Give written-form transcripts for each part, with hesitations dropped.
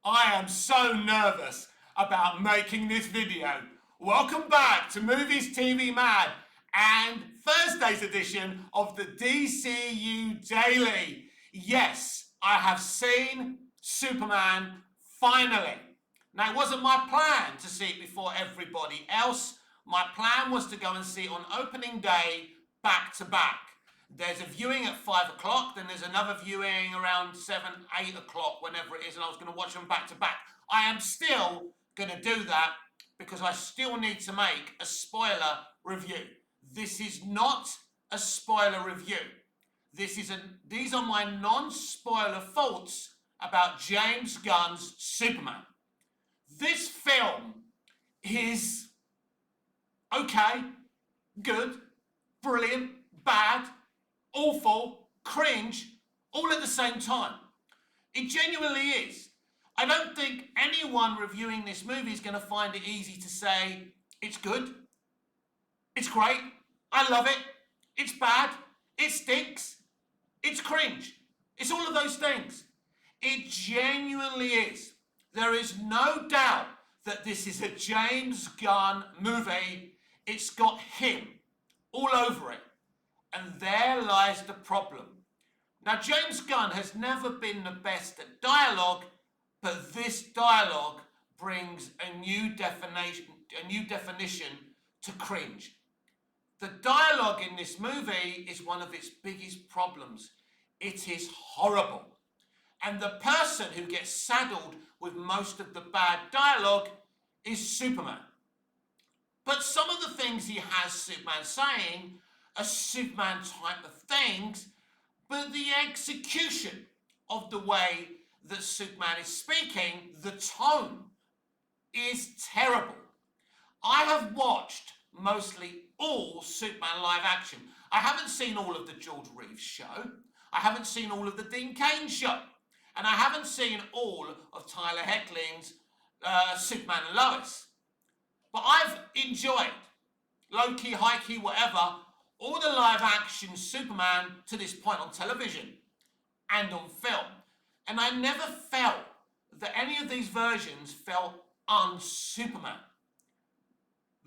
I am so nervous about making this video. Welcome back to Movies TV Mad and Thursday's edition of the DCU Daily. Yes, I have seen Superman finally. Now, it wasn't my plan to see it before everybody else. My plan was to go and see it on opening day back to back. There's a viewing at 5 o'clock, then there's another viewing around 7, 8 o'clock, whenever it is, and I was going to watch them back to back. I am still going to do that because I still need to make a spoiler review. This is not a spoiler review. These are my non-spoiler thoughts about James Gunn's Superman. This film is okay, good, brilliant, bad, awful, cringe, all at the same time. It genuinely is. I don't think anyone reviewing this movie is going to find it easy to say, it's good, it's great, I love it, it's bad, it stinks, it's cringe. It's all of those things. It genuinely is. There is no doubt that this is a James Gunn movie. It's got him all over it. And there lies the problem. Now, James Gunn has never been the best at dialogue, but this dialogue brings a new definition to cringe. The dialogue in this movie is one of its biggest problems. It is horrible. And the person who gets saddled with most of the bad dialogue is Superman. But some of the things he has Superman saying are Superman type of things, but the execution of the way that Superman is speaking, the tone, is terrible. I have watched mostly all Superman live action. I haven't seen all of the George Reeves show. I haven't seen all of the Dean Cain show. And I haven't seen all of Tyler Hoechling's Superman and Lois. But I've enjoyed, low-key, high-key, whatever, all the live-action Superman to this point on television and on film. And I never felt that any of these versions felt un-Superman.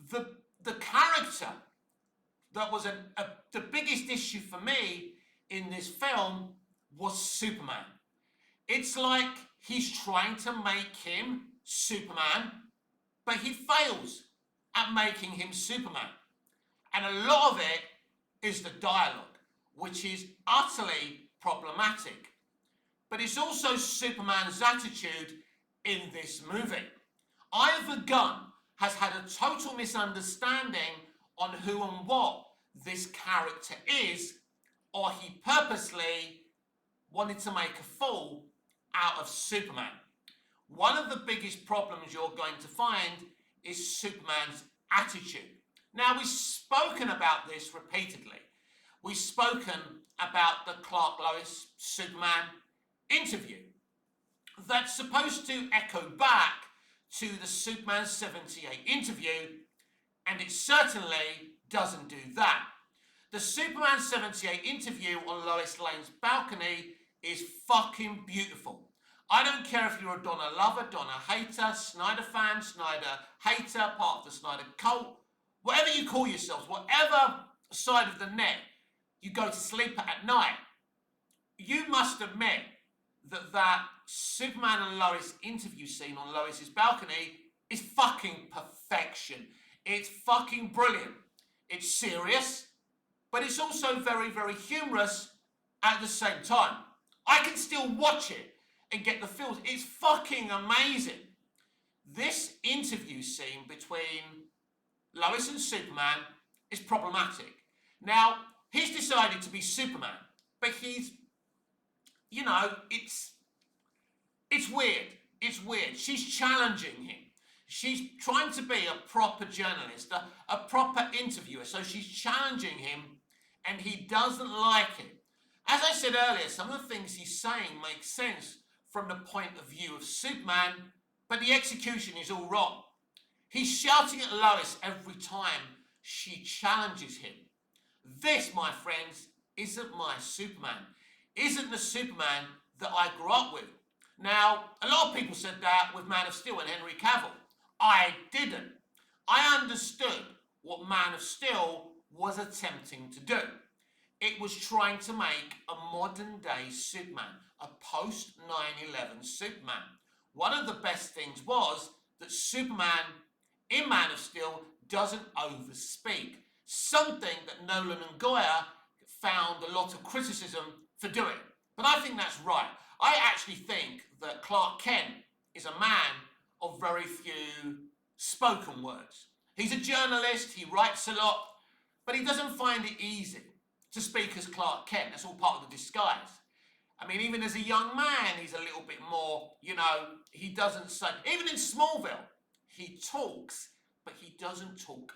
The character that was the biggest issue for me in this film was Superman. It's like he's trying to make him Superman, but he fails at making him Superman. And a lot of it is the dialogue, which is utterly problematic. But it's also Superman's attitude in this movie. Either Gunn has had a total misunderstanding on who and what this character is, or he purposely wanted to make a fool out of Superman. One of the biggest problems you're going to find is Superman's attitude. Now, we've spoken about this repeatedly. We've spoken about the Clark Lois Superman interview that's supposed to echo back to the Superman 78 interview, and it certainly doesn't do that. The Superman 78 interview on Lois Lane's balcony is fucking beautiful. I don't care if you're a Donna lover, Donna hater, Snyder fan, Snyder hater, part of the Snyder cult, whatever you call yourselves, whatever side of the net you go to sleep at night, you must admit that Superman and Lois interview scene on Lois's balcony is fucking perfection. It's fucking brilliant. It's serious, but it's also very, very humorous at the same time. I can still watch it and get the feels. It's fucking amazing. This interview scene between Lois and Superman is problematic. Now, he's decided to be Superman, but he's, it's weird. It's weird. She's challenging him. She's trying to be a proper journalist, a proper interviewer. So she's challenging him, and he doesn't like it. As I said earlier, some of the things he's saying make sense from the point of view of Superman, but the execution is all wrong. He's shouting at Lois every time she challenges him. This, my friends, isn't my Superman. Isn't the Superman that I grew up with. Now, a lot of people said that with Man of Steel and Henry Cavill. I didn't. I understood what Man of Steel was attempting to do. It was trying to make a modern day Superman, a post 9/11 Superman. One of the best things was that Superman in Man of Steel doesn't overspeak, something that Nolan and Goya found a lot of criticism for doing. But I think that's right. I actually think that Clark Kent is a man of very few spoken words. He's a journalist, he writes a lot, but he doesn't find it easy to speak as Clark Kent. That's all part of the disguise. I mean, even as a young man, he's a little bit more, he doesn't say, even in Smallville, he talks, but he doesn't talk.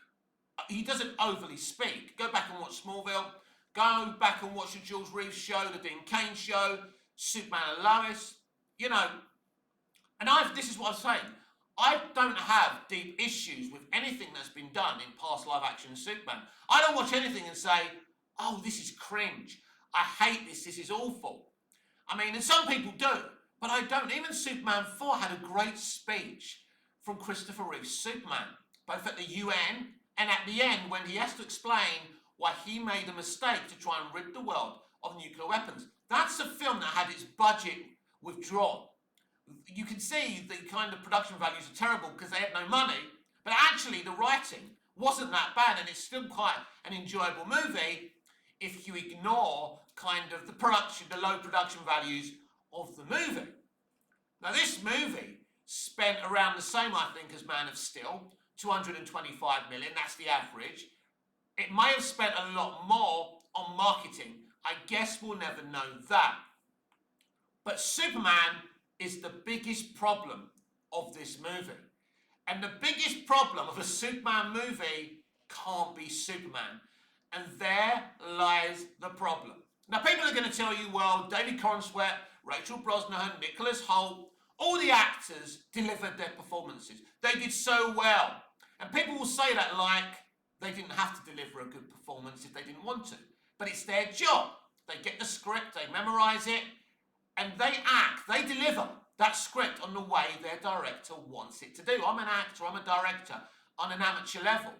He doesn't overly speak. Go back and watch Smallville. Go back and watch the Jules Reeves show, the Dean Cain show, Superman and Lois. And this is what I'm saying. I don't have deep issues with anything that's been done in past live action Superman. I don't watch anything and say, oh, this is cringe. I hate this. This is awful. I mean, and some people do, but I don't. Even Superman 4 had a great speech from Christopher Reeve's Superman, both at the UN and at the end when he has to explain why he made a mistake to try and rid the world of nuclear weapons. That's a film that had its budget withdrawn. You can see the kind of production values are terrible because they had no money, but actually the writing wasn't that bad, and it's still quite an enjoyable movie if you ignore kind of the low production values of the movie. Now, this movie spent around the same, I think, as Man of Steel, 225 million, that's the average. It may have spent a lot more on marketing. I guess we'll never know that. But Superman is the biggest problem of this movie. And the biggest problem of a Superman movie can't be Superman. And there lies the problem. Now, people are going to tell you, well, David Cornsweet, Rachel Brosnahan, Nicholas Hoult, all the actors delivered their performances. They did so well. And people will say that like they didn't have to deliver a good performance if they didn't want to. But it's their job. They get the script, they memorize it, and they act, they deliver that script on the way their director wants it to do. I'm an actor, I'm a director on an amateur level.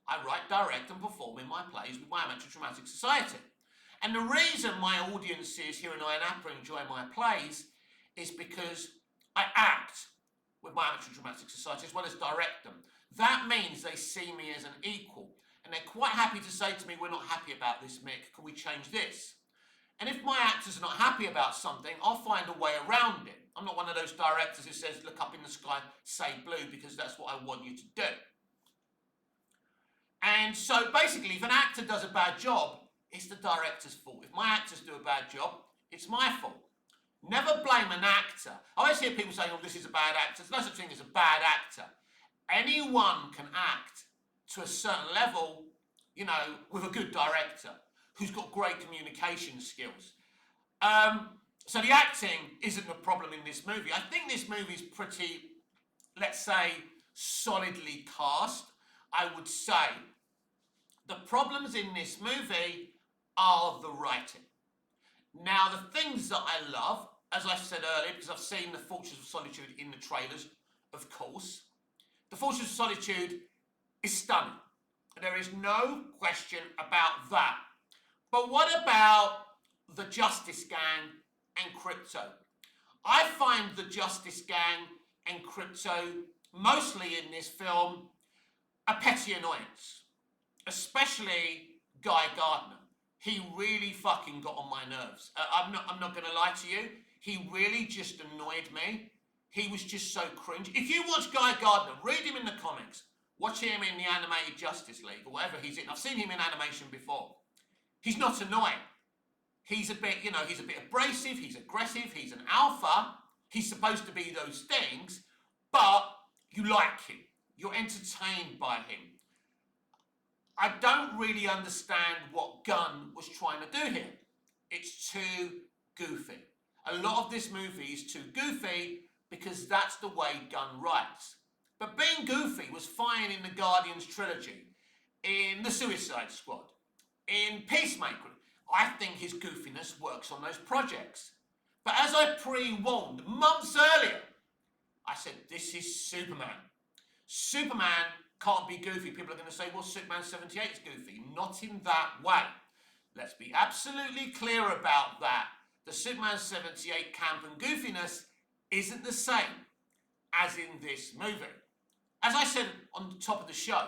I write, direct, and perform in my plays with my Amateur Dramatic Society. And the reason my audiences here in Napa enjoy my plays is because I act with my Amateur Dramatic Society as well as direct them. That means they see me as an equal, and they're quite happy to say to me, we're not happy about this, Mick, can we change this? And if my actors are not happy about something, I'll find a way around it. I'm not one of those directors who says, look up in the sky, say blue, because that's what I want you to do. And so basically, if an actor does a bad job, it's the director's fault. If my actors do a bad job, it's my fault. Never blame an actor. I always hear people saying, oh, this is a bad actor. There's no such thing as a bad actor. Anyone can act to a certain level, with a good director who's got great communication skills. So the acting isn't the problem in this movie. I think this movie is pretty, let's say, solidly cast. I would say the problems in this movie are the writing. Now, the things that I love, as I said earlier, because I've seen The Fortress of Solitude in the trailers, of course, The Fortress of Solitude is stunning. There is no question about that. But what about the Justice Gang and Crypto? I find the Justice Gang and Crypto, mostly in this film, a petty annoyance. Especially Guy Gardner. He really fucking got on my nerves. I'm not going to lie to you. He really just annoyed me. He was just so cringe. If you watch Guy Gardner, read him in the comics. Watch him in the animated Justice League or whatever he's in. I've seen him in animation before. He's not annoying. He's a bit, he's a bit abrasive, he's aggressive, he's an alpha. He's supposed to be those things, but you like him. You're entertained by him. I don't really understand what Gunn was trying to do here. It's too goofy. A lot of this movie is too goofy because that's the way Gunn writes. But being goofy was fine in the Guardians trilogy, in the Suicide Squad, in Peacemaker. I think his goofiness works on those projects. But as I pre-warned months earlier, I said, this is Superman. Superman can't be goofy. People are going to say, well, Superman 78 is goofy. Not in that way. Let's be absolutely clear about that. The Superman 78 camp and goofiness isn't the same as in this movie. As I said on the top of the show,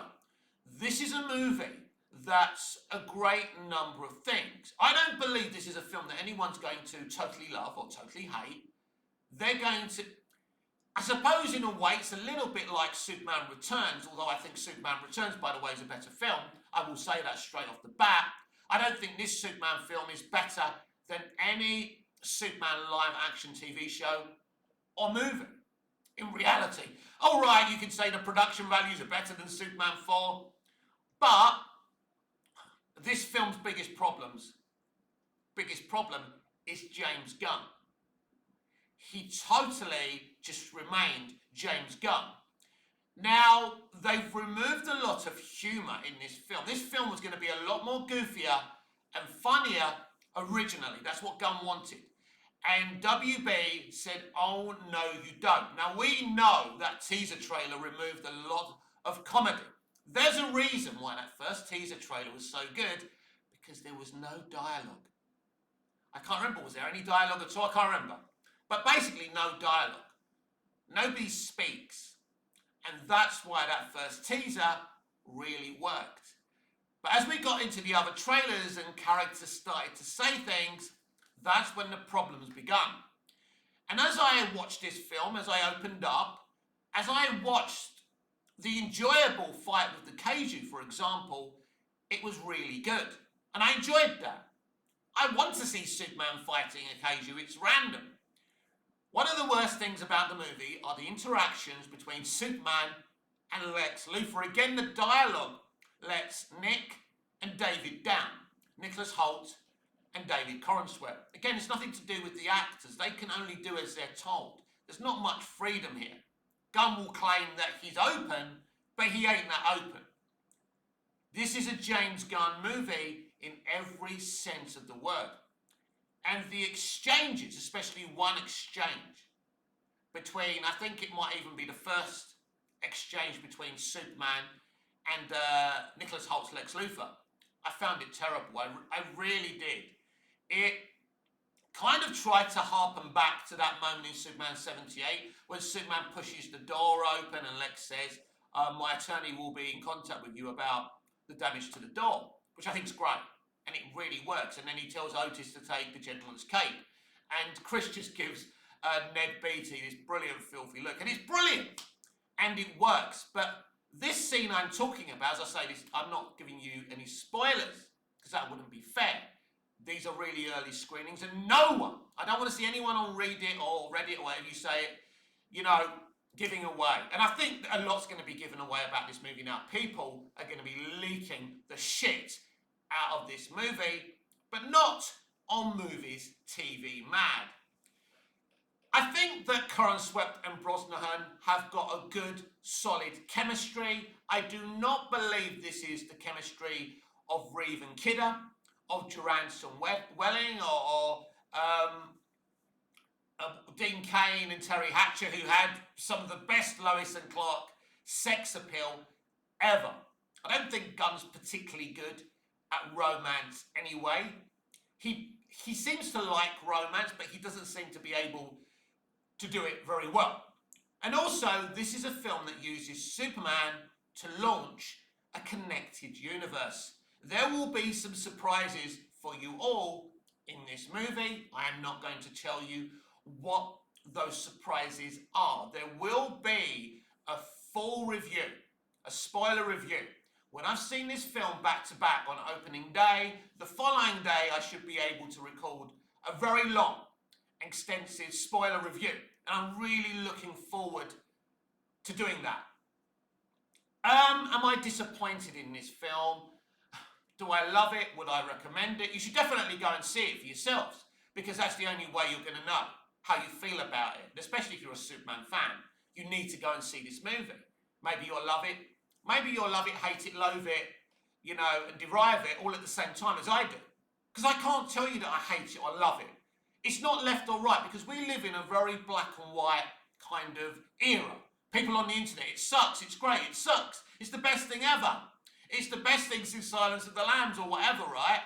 this is a movie that's a great number of things. I don't believe this is a film that anyone's going to totally love or totally hate. They're going to, I suppose in a way, it's a little bit like Superman Returns, although I think Superman Returns, by the way, is a better film. I will say that straight off the bat. I don't think this Superman film is better than any Superman live action TV show or movie. In reality, all right, you can say the production values are better than Superman 4, but this film's biggest problem is James Gunn. He totally just remained James Gunn. Now, they've removed a lot of humour in this film. This film was going to be a lot more goofier and funnier originally. That's what Gunn wanted. And WB said, oh, no, you don't. Now, we know that teaser trailer removed a lot of comedy. There's a reason why that first teaser trailer was so good, because there was no dialogue. I can't remember, was there any dialogue at all? I can't remember. But basically, no dialogue. Nobody speaks. And that's why that first teaser really worked. But as we got into the other trailers and characters started to say things, that's when the problems begun. And as I watched this film, as I opened up, as I watched the enjoyable fight with the kaiju, for example, it was really good. And I enjoyed that. I want to see Superman fighting a kaiju. It's random. One of the worst things about the movie are the interactions between Superman and Lex Luthor. Again, the dialogue lets Nick and David down. Nicholas Hoult and David Corenswet. Again, it's nothing to do with the actors. They can only do as they're told. There's not much freedom here. Gunn will claim that he's open, but he ain't that open. This is a James Gunn movie in every sense of the word. And the exchanges, especially one exchange between, I think it might even be the first exchange between Superman and Nicholas Holt's Lex Luthor, I found it terrible. I really did. It kind of tried to harpen back to that moment in Superman 78 when Superman pushes the door open and Lex says, my attorney will be in contact with you about the damage to the door, which I think is great. And it really works. And then he tells Otis to take the gentleman's cape. And Chris just gives Ned Beatty this brilliant, filthy look. And it's brilliant. And it works. But this scene I'm talking about, as I say, I'm not giving you any spoilers, because that wouldn't be fair. These are really early screenings. And no one, I don't want to see anyone on Reddit or whatever you say it, giving away. And I think a lot's going to be given away about this movie now. People are going to be leaking the shit out of this movie, but not on Movies TV Mad. I think that Corenswet and Brosnahan have got a good, solid chemistry. I do not believe this is the chemistry of Reeve and Kidder, of Joranson Welling, or Dean Cain and Terry Hatcher, who had some of the best Lois and Clark sex appeal ever. I don't think Gunn's particularly good at romance anyway. He seems to like romance, but he doesn't seem to be able to do it very well. And also, this is a film that uses Superman to launch a connected universe. There will be some surprises for you all in this movie. I am not going to tell you what those surprises are. There will be a full review, a spoiler review. When I've seen this film back to back on opening day, the following day I should be able to record a very long, extensive spoiler review. And I'm really looking forward to doing that. Am I disappointed in this film? Do I love it? Would I recommend it? You should definitely go and see it for yourselves, because that's the only way you're going to know how you feel about it. Especially if you're a Superman fan, you need to go and see this movie. Maybe you'll love it. Maybe you'll love it, hate it, loathe it, and derive it all at the same time as I do. Because I can't tell you that I hate it or love it. It's not left or right because we live in a very black and white kind of era. People on the internet, it sucks, it's great, it sucks, it's the best thing ever. It's the best thing since Silence of the Lambs or whatever, right?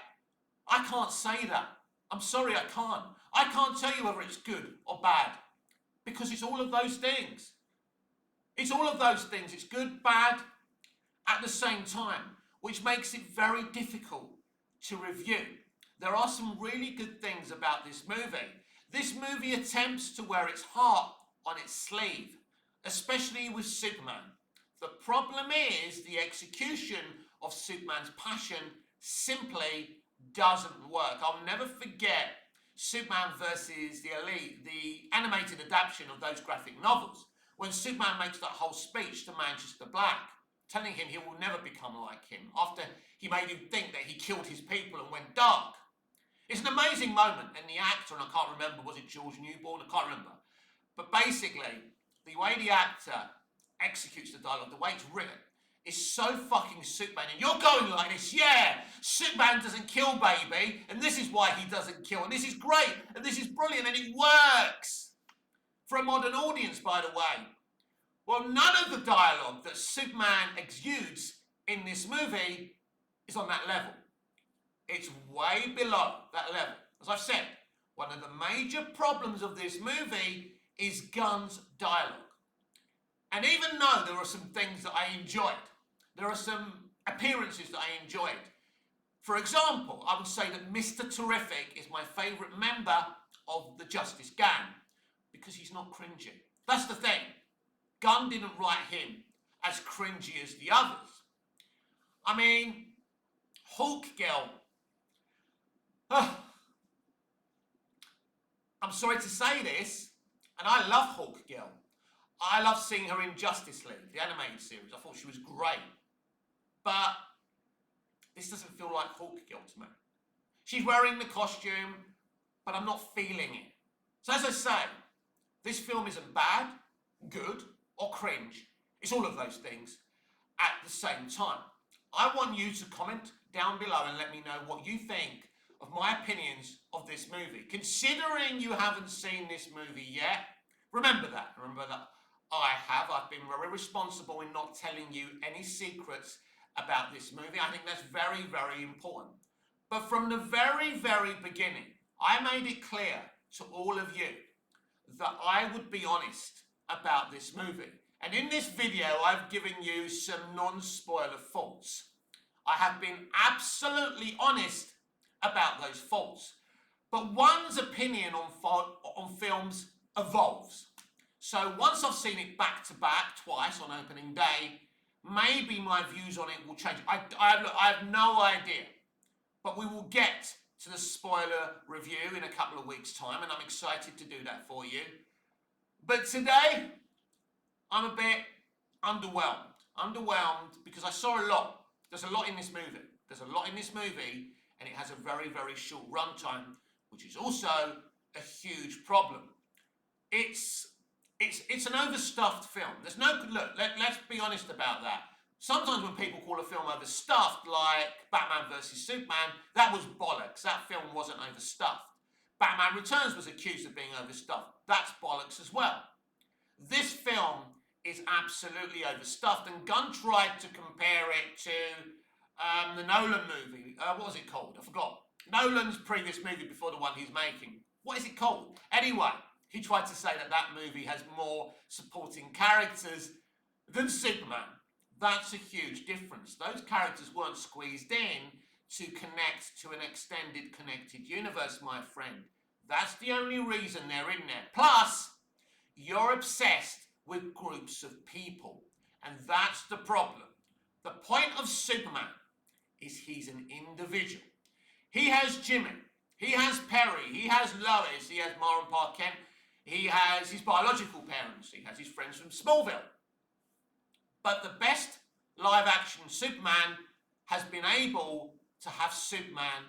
I can't say that. I'm sorry, I can't. I can't tell you whether it's good or bad because it's all of those things. It's all of those things. It's good, bad, at the same time, which makes it very difficult to review. There are some really good things about this movie. This movie attempts to wear its heart on its sleeve, especially with Superman. The problem is the execution of Superman's passion simply doesn't work. I'll never forget Superman versus the Elite, the animated adaptation of those graphic novels, when Superman makes that whole speech to Manchester Black, telling him he will never become like him, after he made him think that he killed his people and went dark. It's an amazing moment, and the actor, and I can't remember, was it George Newborn? I can't remember. But basically, the way the actor executes the dialogue, the way it's written, is so fucking Superman. And you're going like this, yeah, Superman doesn't kill, baby, and this is why he doesn't kill, and this is great, and this is brilliant, and it works. For a modern audience, by the way. Well, none of the dialogue that Superman exudes in this movie is on that level. It's way below that level. As I've said, one of the major problems of this movie is Gunn's dialogue. And even though there are some things that I enjoyed, there are some appearances that I enjoyed. For example, I would say that Mr. Terrific is my favourite member of the Justice Gang because he's not cringy. That's the thing. Gunn didn't write him as cringy as the others. I mean, Hawk Girl. I'm sorry to say this, and I love Hawk Girl. I love seeing her in Justice League, the animated series. I thought she was great. But this doesn't feel like Hawk Girl to me. She's wearing the costume, but I'm not feeling it. So as I say, this film isn't bad, good, or cringe. It's all of those things at the same time. I want you to comment down below and let me know what you think of my opinions of this movie. Considering you haven't seen this movie yet, remember that. I've been very responsible in not telling you any secrets about this movie. I think that's very, very important. But from the very, very beginning, I made it clear to all of you that I would be honest about this movie. And in this video, I've given you some non-spoiler faults. I have been absolutely honest about those faults. But one's opinion on films evolves. So once I've seen it back to back twice on opening day, maybe my views on it will change. I have no idea. But we will get to the spoiler review in a couple of weeks' time, and I'm excited to do that for you. But today, I'm a bit underwhelmed. Underwhelmed because I saw a lot. There's a lot in this movie. And it has a very, very short runtime, which is also a huge problem. It's an overstuffed film. There's no, look, let's be honest about that. Sometimes when people call a film overstuffed, like Batman vs Superman, that was bollocks. That film wasn't overstuffed. Batman Returns was accused of being overstuffed. That's bollocks as well. This film is absolutely overstuffed, and Gunn tried to compare it to the Nolan movie. What was it called? I forgot. Nolan's previous movie before the one he's making. What is it called? Anyway, he tried to say that movie has more supporting characters than Superman. That's a huge difference. Those characters weren't squeezed in to connect to an extended connected universe, my friend. That's the only reason they're in there. Plus, you're obsessed with groups of people, and that's the problem. The point of Superman is he's an individual. He has Jimmy, he has Perry, he has Lois, he has Mara and Pa Kent, he has his biological parents, he has his friends from Smallville. But the best live-action Superman has been able to have Superman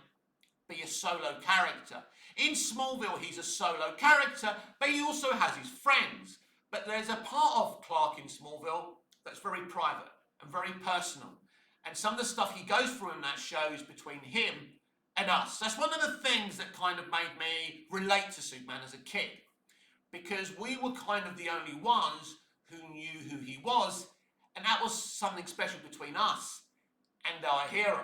be a solo character. In Smallville, he's a solo character, but he also has his friends. But there's a part of Clark in Smallville that's very private and very personal. And some of the stuff he goes through in that show is between him and us. That's one of the things that kind of made me relate to Superman as a kid, because we were kind of the only ones who knew who he was, and that was something special between us and our hero.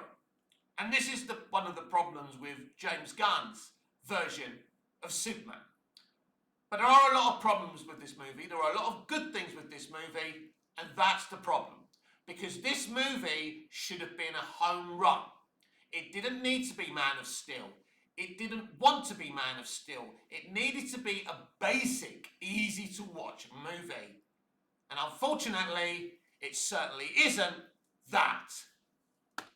And this is one of the problems with James Gunn's version of Superman. But there are a lot of problems with this movie. There are a lot of good things with this movie, and that's the problem. Because this movie should have been a home run. It didn't need to be Man of Steel. It didn't want to be Man of Steel. It needed to be a basic, easy to watch movie. And unfortunately, it certainly isn't that.